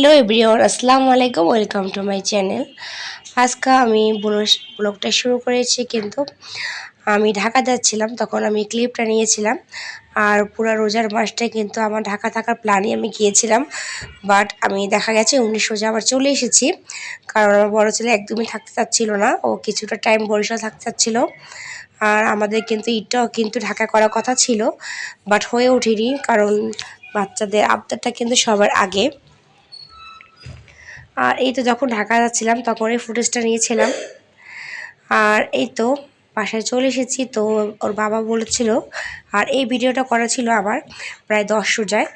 Hello everyone, আসসালামু আলাইকুম। Welcome to my channel. আজকে আমি ব্লগটা শুরু করেছি, কিন্তু আমি ঢাকা যাচ্ছিলাম, তখন আমি ক্লিপটা নিয়েছিলাম। আর পুরো রোজার মাসটাই কিন্তু আমার ঢাকা থাকার প্ল্যানই আমি গিয়েছিলাম, বাট আমি দেখা গেছে 19 রোজা আবার চলে এসেছি। কারণ আমার বড়ো ছেলে একদমই থাকতে চাচ্ছিল না, ও কিছুটা টাইম বরিশাল থাকতে চাচ্ছিল। আর আমাদের কিন্তু ঈদটাও কিন্তু ঢাকা করার কথা ছিল, বাট হয়ে ওঠেনি, কারণ বাচ্চাদের আবদারটা কিন্তু সবার আগে। আর এই তো যখন ঢাকা যাচ্ছিলাম তখন এই ফুটেজটা নিয়েছিলাম। আর এই তো বাসায় চলে এসেছি, তো ওর বাবা বলেছিল, আর এই ভিডিওটা করা ছিল আমার প্রায় 10 রোজায়।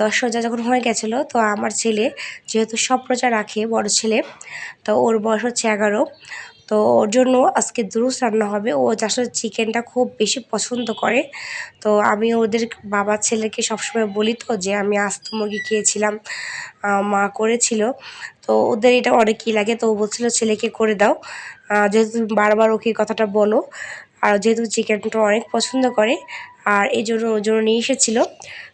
10 রোজা যখন হয়ে গেছিলো, তো আমার ছেলে যেহেতু সব রোজা রাখে, বড় ছেলে, তো ওর বয়স হচ্ছে 11। তো ওর জন্য আজকে দুরুস রান্না হবে। ও আসলে চিকেনটা খুব বেশি পছন্দ করে। তো আমি ওদের বাবা ছেলেকে সবসময় বলি তো যে আমি আস্ত মুরগি খেয়েছিলাম, মা করেছিল। তো ওদের এটা অনেকই লাগে, তো ও বলছিল ছেলেকে করে দাও, যেহেতু তুমি বারবার ওকে কথাটা বলো। আর যেহেতু চিকেনটা অনেক পছন্দ করে, আর এই জন্য ওর জন্য নিয়ে এসেছিলো।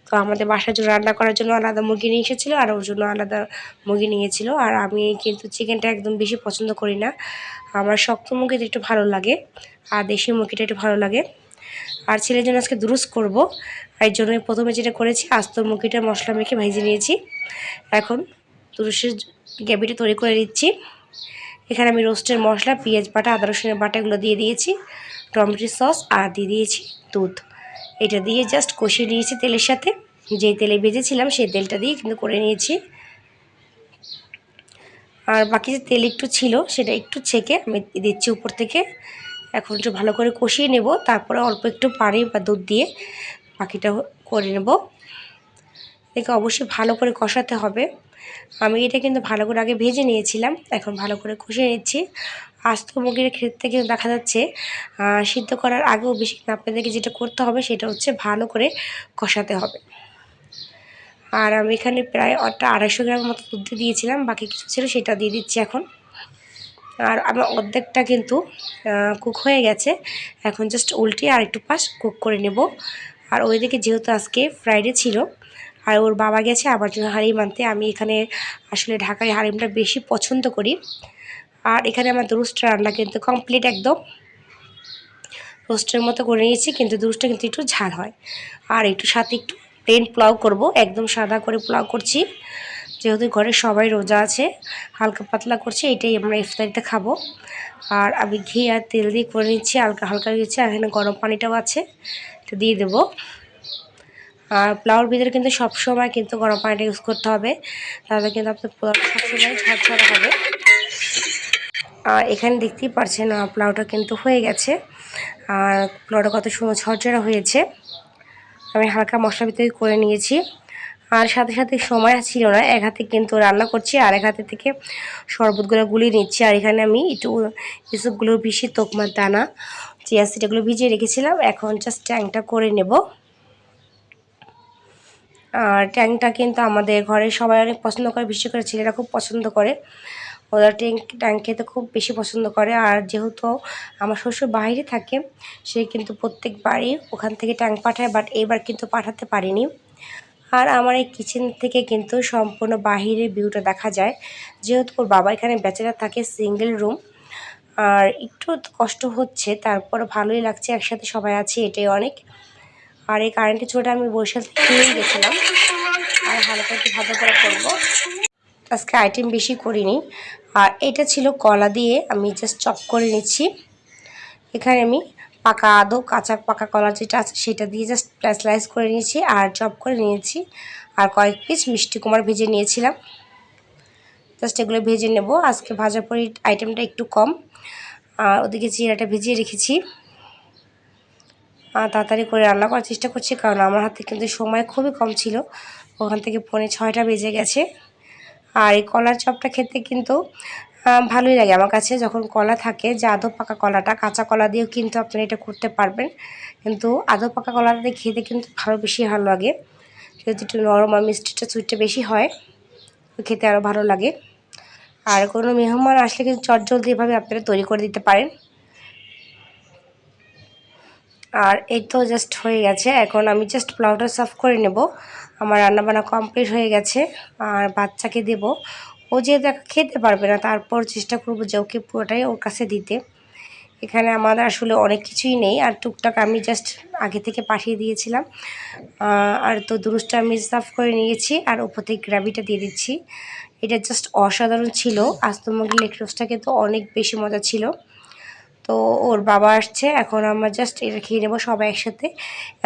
তো আমাদের বাসার জন্য রান্না করার জন্য আলাদা মুরগি নিয়ে এসেছিলো, আর ওর জন্য আলাদা মুরগি নিয়েছিল। আর আমি কিন্তু চিকেনটা একদম বেশি পছন্দ করি না, আমার শক্ত মুরগিটা একটু ভালো লাগে, আর দেশি মুরগিটা একটু ভালো লাগে। আর ছেলের জন্য আজকে দুরুস করব, এর জন্য প্রথমে যেটা করেছি, আস্ত মুরগিটা মশলা মেখে ভেজে নিয়েছি। এখন দুরুসের গ্রেভিটা তৈরি করে দিচ্ছি। এখানে আমি রোস্টের মশলা, পেঁয়াজ বাটা, আদা রসুনের বাটাগুলো দিয়ে দিয়েছি, টমেটো সস, আর দিয়ে দিয়েছি দুধ। এটা দিয়ে জাস্ট কষিয়ে নিয়েছি তেলের সাথে। যেই তেলে ভেজেছিলাম সেই তেলটা দিয়ে কিন্তু করে নিয়েছি। আর বাকি যে তেল একটু ছিল সেটা একটু ছেঁকে আমি দিচ্ছি উপর থেকে। এখন একটু ভালো করে কষিয়ে নেব, তারপরে অল্প একটু পানি বা দুধ দিয়ে বাকিটা করে নেব। এটাকে অবশ্যই ভালো করে কষাতে হবে। আমি এটা কিন্তু ভালো করে আগে ভেজে নিয়েছিলাম, এখন ভালো করে কষিয়ে নিচ্ছি। আস্ত মুরগির ক্ষেত্রে কিন্তু দেখা যাচ্ছে সিদ্ধ করার আগেও বেশি আপনাদেরকে যেটা করতে হবে সেটা হচ্ছে ভালো করে কষাতে হবে। আর আমি এখানে প্রায় 250 গ্রাম মতো দুধ দিয়েছিলাম, বাকি কিছু ছিল সেটা দিয়ে দিচ্ছি এখন। আর আমার অর্ধেকটা কিন্তু কুক হয়ে গেছে, এখন জাস্ট উল্টে আর একটু পাশ কুক করে নেব। আর ওইদিকে যেহেতু আজকে ফ্রাইডে ছিল, আর ওর বাবা গেছে আমার জন্য হালিম আনতে, আমি এখানে আসলে ঢাকায় হালিমটা বেশি পছন্দ করি। আর এখানে আমার দুরুসটা রান্না কিন্তু কমপ্লিট, একদম রোস্টের মতো করে নিয়েছি, কিন্তু দুরুসটা কিন্তু একটু ঝাল হয়। আর একটু সাথে একটু প্লেন পোলাও করব, একদম সাদা করে পোলাও করছি, যেহেতু ঘরে সবাই রোজা আছে, হালকা পাতলা করছি, এটাই আমরা ইফতারিতে খাবো। আর আমি ঘি আর তেল দিয়ে করে নিচ্ছি, হালকা হালকা দিচ্ছি। আর এখানে গরম পানিটাও আছে, এটা দিয়ে দেবো। আর পোলাওর ভিতরে কিন্তু সবসময় কিন্তু গরম পানিটা ইউজ করতে হবে, তাহলে কিন্তু আপনার পোলাওটা সবসময় ঝরঝরা হবে। আর এখানে দেখতেই পাচ্ছেন পোলাওটা কিন্তু হয়ে গেছে, আর পোলাওটা কত সুন্দর ঝরঝরা হয়েছে। আমি হালকা মশলা ভিতরে করে নিয়েছি। আর সাথে সাথে সময় ছিল না, এক হাতে কিন্তু রান্না করছি আর এক হাতে থেকে শরবতগুলো গুলিয়ে নিচ্ছি। আর এখানে আমি একটু এসবগুলো বেশি তোকমার দানা, চিয়া সিড এগুলো ভিজিয়ে রেখেছিলাম, এখন জাস্ট ট্যাংটা করে নেব। আর ট্যাংটা কিন্তু আমাদের ঘরে সবাই অনেক পছন্দ করে, বিশেষ করে ছেলেরা খুব পছন্দ করে, ওরা ট্যাং খেতে খুব বেশি পছন্দ করে। আর যেহেতু আমার শ্বশুর বাইরে থাকে, সে কিন্তু প্রত্যেকবারই ওখান থেকে ট্যাং পাঠায়, বাট এবার কিন্তু পাঠাতে পারিনি। আর আমার এই কিচেন থেকে কিন্তু সম্পূর্ণ বাহিরের ভিউটা দেখা যায়, যেহেতু ওর বাবা এখানে ব্যাচেলার থাকে, সিঙ্গেল রুম। আর একটু কষ্ট হচ্ছে, তারপর ভালোই লাগছে, একসাথে সবাই আছে, এটাই অনেক। আর এই কারেন্টের চোটা আমি বরিশাল থেকে কিনে গেছিলাম। আর হালকা একটু ভাজা করা করবো, আজকে আইটেম বেশি করিনি। আর এটা ছিল কলা দিয়ে আমি জাস্ট চপ করে নিচ্ছি। এখানে আমি পাকা আদৌ কাঁচা পাকা কলা যেটা আছে সেটা দিয়ে জাস্ট স্লাইস করে নিয়েছি আর চপ করে নিয়েছি। আর কয়েক পিস মিষ্টি কুমড়া ভেজে নিয়েছিলাম, জাস্ট এগুলো ভেজে নেব। আজকে ভাজা পরি আইটেমটা একটু কম। আর ওদিকে জিরাটা ভিজিয়ে রেখেছি, তাড়াতাড়ি করে রান্না করার চেষ্টা করছি, কারণ আমার হাতে কিন্তু সময় খুবই কম ছিল, ওখান থেকে 5:45 বেজে গেছে। আর এই কলার চপটা খেতে কিন্তু ভালোই লাগে আমার কাছে, যখন কলা থাকে, যে আদৌ পাকা কলাটা, কাঁচা কলা দিয়েও কিন্তু আপনারা এটা করতে পারবেন, কিন্তু আদৌ পাকা কলাটা দিয়ে খেতে কিন্তু বেশি ভালো লাগে, যেহেতু একটু নরম আর মিষ্টিটা সুইটটা বেশি হয়, খেতে আরও ভালো লাগে। আর কোনো মেহমান আসলে কিন্তু চটজলদি এভাবে আপনারা তৈরি করে দিতে পারেন। আর এই তো জাস্ট হয়ে গেছে, এখন আমি জাস্ট পোলাওটা সার্ভ করে নেব। আমার রান্নাবান্না কমপ্লিট হয়ে গেছে। আর বাচ্চাকে দেব, ও যেহেতু একা খেতে পারবে না, তারপর চেষ্টা করব যে ওকে পুরোটাই ওর কাছে দিতে। এখানে আমাদের আসলে অনেক কিছুই নেই, আর টুকটাক আমি জাস্ট আগে থেকে পাঠিয়ে দিয়েছিলাম। আর তো দুরুসটা আমি সার্ভ করে নিয়েছি, আর উপর থেকে গ্রেভিটা দিয়ে দিচ্ছি। এটা জাস্ট অসাধারণ ছিল। আস্ত মুরগির লেগ রোস্টটা কিন্তু অনেক বেশি মজা ছিল। তো ওর বাবা আসছে, এখন আমরা জাস্ট এটা খেয়ে নেবো সবাই একসাথে।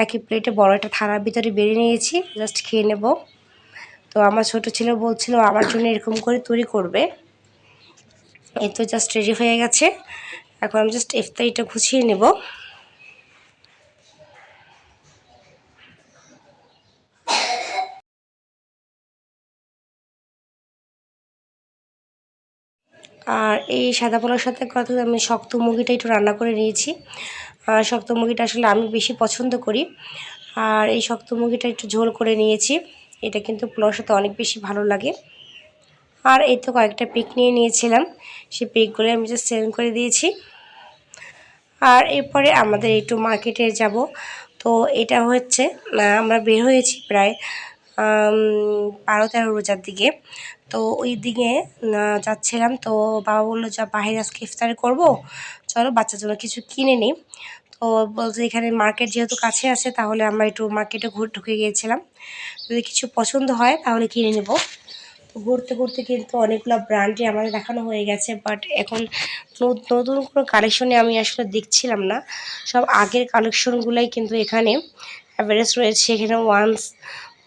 একই প্লেটে বড় একটা থালার ভিতরে বেড়ে নিয়েছি, জাস্ট খেয়ে নেব। তো আমার ছোট ছেলে বলছিল আমার জন্য এরকম করে তৈরি করবে। এই তো জাস্ট রেডি হয়ে গেছে। এখন আমি জাস্ট ইফতারিটা গুছিয়ে নেব। আর এই সাদা পোলাওর সাথে কথা আমি শক্ত মুরগিটা একটু রান্না করে নিয়েছি। আর শক্ত মুরগিটা আসলে আমি বেশি পছন্দ করি। আর এই শক্ত মুরগিটা একটু ঝোল করে নিয়েছি। এটা কিন্তু পোলাওর সাথে অনেক বেশি ভালো লাগে। আর এই তো কয়েকটা পিক নিয়ে নিয়েছিলাম, সেই পিকগুলো আমি জাস্ট সেন্ড করে দিয়েছি। আর এরপরে আমাদের একটু মার্কেটে যাব। তো এটা হচ্ছে আমরা বের হয়েছি প্রায় 12-13 রোজার দিকে। তো ওই দিকে যাচ্ছিলাম, তো বাবা বললো যা বাহিরে আজকে ইফতারি করবো, চলো বাচ্চার জন্য কিছু কিনে নিই। তো বলছে এখানে মার্কেট যেহেতু কাছে আছে, তাহলে আমরা একটু মার্কেটে ঢুকে গিয়েছিলাম। যদি কিছু পছন্দ হয় তাহলে কিনে নেব। তো ঘুরতে ঘুরতে কিন্তু অনেকগুলো ব্র্যান্ডই আমাদের দেখানো হয়ে গেছে, বাট এখন নতুন কোনো কালেকশনে আমি আসলে দেখছিলাম না। সব আগের কালেকশনগুলাই কিন্তু এখানে অ্যাভারেজ রয়েছে। এখানে ওয়ান্স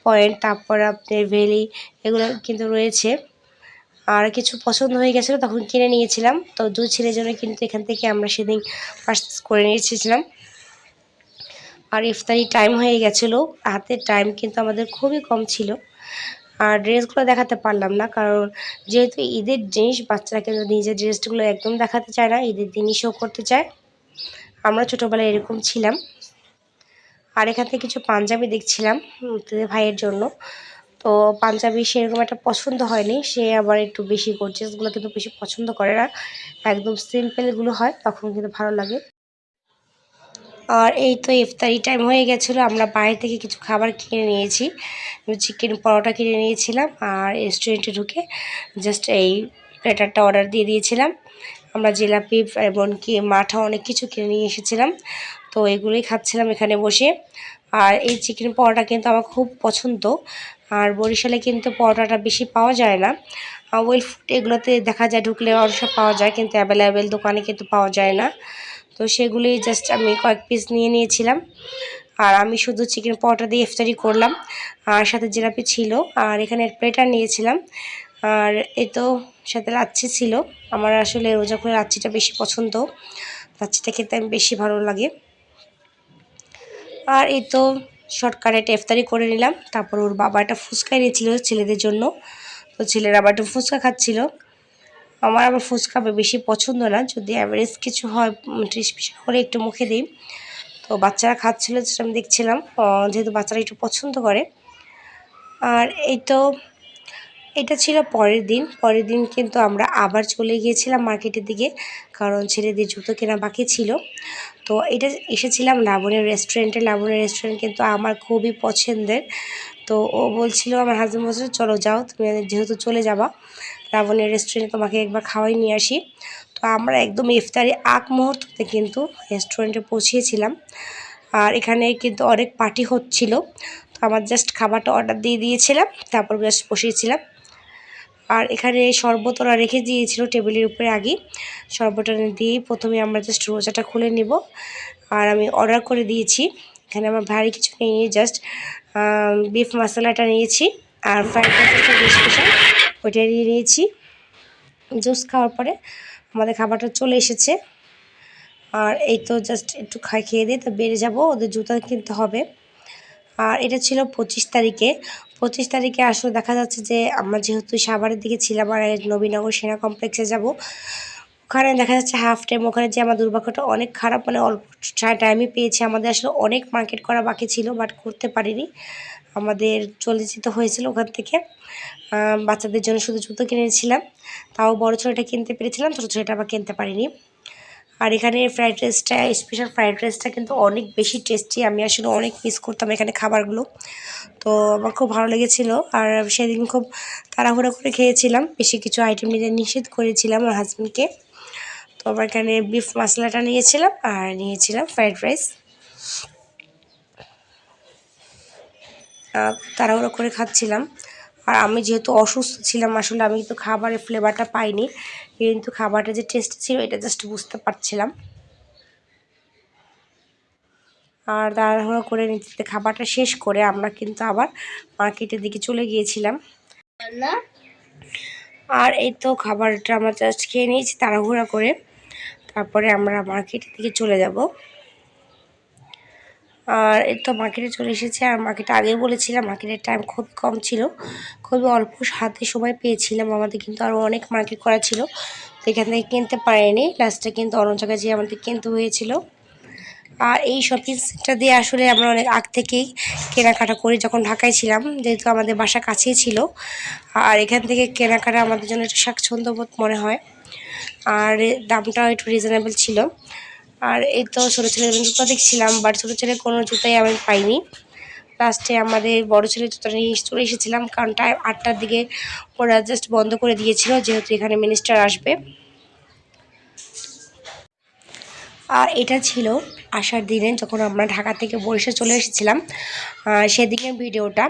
পয়েন্ট, তারপর আপনার ভ্যালি, এগুলো কিন্তু রয়েছে। আর কিছু পছন্দ হয়ে গেছিলো, তখন কিনে নিয়েছিলাম। তো 2 ছেলের জন্য কিন্তু এখান থেকে আমরা সেদিন পারচেস করে নিয়ে এসেছিলাম। আর ইফতারি টাইম হয়ে গেছিলো, হাতের টাইম কিন্তু আমাদের খুবই কম ছিল। আর ড্রেসগুলো দেখাতে পারলাম না, কারণ যেহেতু ঈদের জিনিস, বাচ্চারা কিন্তু নিজের ড্রেসগুলো একদম দেখাতে চায় না, ঈদের দিনই শো করতে চায়। আমরা ছোটোবেলায় এরকম ছিলাম। আর এখান থেকে কিছু পাঞ্জাবি দেখছিলাম ভাইয়ের জন্য। তো পাঞ্জাবি সেরকম একটা পছন্দ হয়নি, সে আবার একটু বেশি গর্জিয়াসগুলো কিন্তু বেশি পছন্দ করে না, একদম সিম্পলগুলো হয় তখন কিন্তু ভালো লাগে। আর এই তো ইফতারি টাইম হয়ে গেছিলো, আমরা বাইরে থেকে কিছু খাবার কিনে নিয়েছি। চিকেন পরোটা কিনে নিয়েছিলাম, আর রেস্টুরেন্টে ঢুকে জাস্ট এই প্লেটারটা অর্ডার দিয়ে দিয়েছিলাম। আমরা জিলাপি এমনকি মাঠা অনেক কিছু কিনে নিয়ে এসেছিলাম। তো এগুলোই খাচ্ছিলাম এখানে বসে। আর এই চিকেন পরোটা কিন্তু আমার খুব পছন্দ। আর বরিশালে কিন্তু পরোটাটা বেশি পাওয়া যায় না। ওয়েল ফুড এগুলোতে দেখা যায় ঢুকলে অবশ্য পাওয়া যায়, কিন্তু অ্যাভেলেবেল দোকানে কিন্তু পাওয়া যায় না। তো সেগুলি জাস্ট আমি কয়েক পিস নিয়ে নিয়েছিলাম। আর আমি শুধু চিকেন পরোটা দিয়ে ইফতারি করলাম, আর সাথে জিলাপি ছিল, আর এখানে প্লেটার নিয়েছিলাম। আর এই তো সাথে লাচ্ছি ছিল। আমার আসলে রোজা করে লাচ্ছিটা বেশি পছন্দ, লাচ্ছিটা খেতে আমি বেশি ভালো লাগে। আর এই তো শর্টকাটে একটা ইফতারি করে নিলাম। তারপর ওর বাবা একটা ফুচকা এনেছিল ছেলেদের জন্য, তো ছেলেরা আবার একটু ফুচকা খাচ্ছিল। আমার আবার ফুচকা বেশি পছন্দ না, যদি অ্যাভারেজ কিছু হয় 30 পিস করে একটু মুখে দিই। তো বাচ্চারা খাচ্ছিল, সেটা আমি দেখছিলাম, যেহেতু বাচ্চারা একটু পছন্দ করে। আর এই তো এটা ছিল পরের দিন কিন্তু আমরা আবার চলে গিয়েছিলাম মার্কেটের দিকে, কারণ ছেলেদের জুতো কেনা বাকি ছিল। তো এটা এসেছিলাম লাবণের রেস্টুরেন্টে। লাবণের রেস্টুরেন্ট কিন্তু আমার খুবই পছন্দের। তো ও বলছিল, আমার হাজব্যান্ড বলছিল চলো যাও, তুমি যেহেতু চলে যাবা লাবণের রেস্টুরেন্টে, তোমাকে একবার খাওয়াই নিয়ে আসি। তো আমরা একদম ইফতারি আগ মুহূর্তে কিন্তু রেস্টুরেন্টে পৌঁছিয়েছিলাম। আর এখানে কিন্তু অনেক পার্টি হচ্ছিল। তো আমার জাস্ট খাবারটা অর্ডার দিয়ে দিয়েছিলাম, তারপর জাস্ট বসিয়েছিলাম। আর এখানে শরবত ওরা রেখে দিয়েছিল টেবিলের উপরে আগে। শরবতটা দিয়েই প্রথমে আমরা জাস্ট রোজাটা খুলে নিব। আর আমি অর্ডার করে দিয়েছি, এখানে আমার ভারী কিছু নিয়ে জাস্ট বিফ মশলাটা নিয়েছি, আর ফ্রাইড রাইসটা বেশ স্পেশাল ওইটা নিয়ে নিয়েছি। জুস খাওয়ার পরে আমাদের খাবারটা চলে এসেছে। আর এই তো জাস্ট একটু খেয়ে দিয়ে তো বেড়ে যাব, ওদের জুতা কিনতে হবে। আর এটা ছিল 25 তারিখে। 25 তারিখে আসলে দেখা যাচ্ছে যে আমরা যেহেতু সাভারের দিকে ছিলাম, আর নবীনগর সেনা কমপ্লেক্সে যাব, ওখানে দেখা যাচ্ছে হাফ টাইম। ওখানে যে আমার দুর্ভাগ্যটা অনেক খারাপ, মানে অল্প টাইমই পেয়েছি। আমাদের আসলে অনেক মার্কেট করা বাকি ছিল, বাট করতে পারিনি, আমাদের চলে যেতে হয়েছিল ওখান থেকে। বাচ্চাদের জন্য শুধু জুতো কিনেছিলাম, তাও বড় ছোটোটা কিনতে পেরেছিলাম, ছোটো ছোটোটা আবার কিনতে পারিনি। আর এখানে ফ্রাইড রাইসটা, স্পেশাল ফ্রাইড রাইসটা কিন্তু অনেক বেশি টেস্টি। আমি আসলে অনেক মিস করতাম এখানে খাবারগুলো, তো আমার খুব ভালো লেগেছিলো। আর সেদিন খুব তাড়াহুড়ো করে খেয়েছিলাম, বেশি কিছু আইটেম নিতে নিষেধ করেছিলাম আমার হাজব্যান্ডকে। তো আমার এখানে বিফ মশলাটা নিয়েছিলাম আর নিয়েছিলাম ফ্রাইড রাইস। তাড়াহুড়ো করে খাচ্ছিলাম। আর আমি যেহেতু অসুস্থ ছিলাম, আসলে আমি কিন্তু খাবারের ফ্লেভারটা পাইনি, কিন্তু খাবারটা যে টেস্ট ছিল এটা জাস্ট বুঝতে পারছিলাম। আর তাড়াহুড়ো করে নিতে খাবারটা শেষ করে আমরা কিন্তু আবার মার্কেটের দিকে চলে গিয়েছিলাম। আর এই তো খাবারটা আমরা জাস্ট খেয়ে নিয়েছি তাড়াহুড়া করে, তারপরে আমরা মার্কেটের দিকে চলে যাব। আর এই তো মার্কেটে চলে এসেছি। আর মার্কেটে আগেই বলেছিলাম মার্কেটের টাইম খুব কম ছিল, খুবই অল্প হাতে সময় পেয়েছিলাম। আমাদের কিন্তু আরও অনেক মার্কেট করা ছিল, তো এখান থেকে কিনতে পারিনি, লাস্টে কিন্তু অন্য জায়গায় যেয়ে আমাদের কিনতে হয়েছিল। আর এই শপিং সেন্টার দিয়ে আসলে আমরা অনেক আগ থেকেই কেনাকাটা করি যখন ঢাকায় ছিলাম, যেহেতু আমাদের বাসা কাছেই ছিল। আর এখান থেকে কেনাকাটা আমাদের জন্য একটু স্বাচ্ছন্দ্যবোধ মনে হয়, আর দামটাও একটু রিজনেবল ছিল। আর এই তো ছোটো ছেলের জুতো দেখছিলাম, বাট ছোটো ছেলের কোনো জুতাই আমি পাইনি। লাস্টে আমাদের বড় ছেলের জুতোটা নিয়ে চলে এসেছিলাম, কারণ টাইম 8টার দিকে ওরা জাস্ট বন্ধ করে দিয়েছিল, যেহেতু এখানে মিনিস্টার আসবে। আর এটা ছিল আসার দিনে যখন আমরা ঢাকা থেকে বরিশাল চলে এসেছিলাম, সেদিনের ভিডিওটা।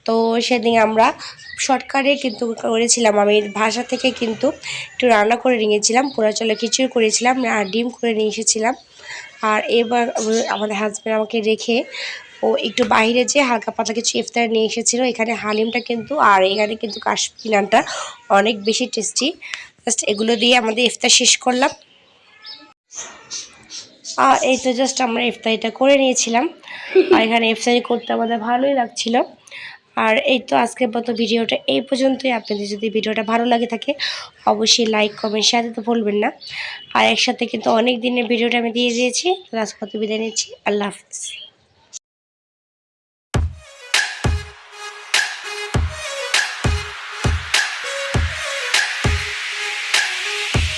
তো সেদিন আমরা শর্টকাটে কিন্তু করেছিলাম, আমি বাসা থেকে কিন্তু একটু রান্না করে নিয়েছিলাম, পোড়া চালে খিচুড়ি করেছিলাম আর ডিম করে নিয়ে এসেছিলাম। আর এবার আমাদের হাজব্যান্ড আমাকে রেখে ও একটু বাইরে যেয়ে হালকা পাতলা কিছু ইফতার নিয়ে এসেছিলো। এখানে হালিমটা কিন্তু, আর এখানে কিন্তু কাশ্মীরি নানটা অনেক বেশি টেস্টি। জাস্ট এগুলো দিয়ে আমাদের ইফতার শেষ করলাম। আর এই তো জাস্ট আমরা ইফতারিটা করে নিয়েছিলাম, আর এখানে ইফতারি করতে আমাদের ভালোই লাগছিল। আর এই তো আজকের মতো ভিডিওটা এই পর্যন্তই। আপনাদের যদি ভিডিওটা ভালো লাগে থাকে অবশ্যই লাইক কমেন্ট শেয়ার দিতে ভুলবেন না। আর একসাথে কিন্তু অনেক দিনের ভিডিওটা আমি দিয়ে দিয়েছি। আজকে মতো বিদায় নিচ্ছি, আল্লাহ হাফিজ।